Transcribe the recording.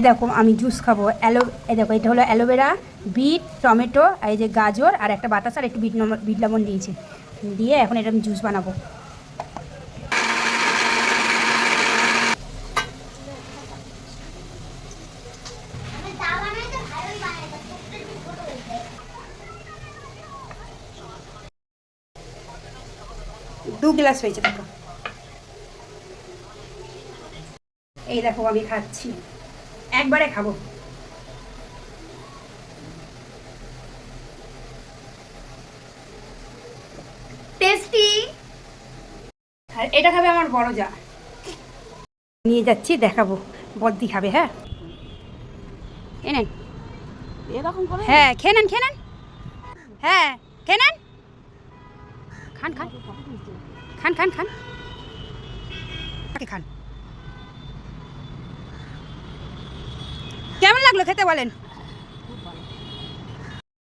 দেখো আমি জুস খাবো। এই দেখো এটা হলো অ্যালোভেরা, বিট, টমেটো, এই যে গাজর আর একটা বাতাস আর একটু বিট লবণ দিয়েছি, দিয়ে এখন এটা আমি জুস বানাবো। দু গ্লাস হয়েছে দেখো। এই দেখো আমি খাচ্ছি, একবারে খাবো। টেস্টি। আর এটা খাবে আমার বড় যা, নিয়ে যাচ্ছি দেখাবো, বদ্দি খাবে। হ্যাঁ এনেন, এরকম করে হ্যাঁ খেয়ে নেন, হ্যাঁ খেয়ে নেন, খান খান খান খান খান খান। কেমন লাগলো খেতে বলেন?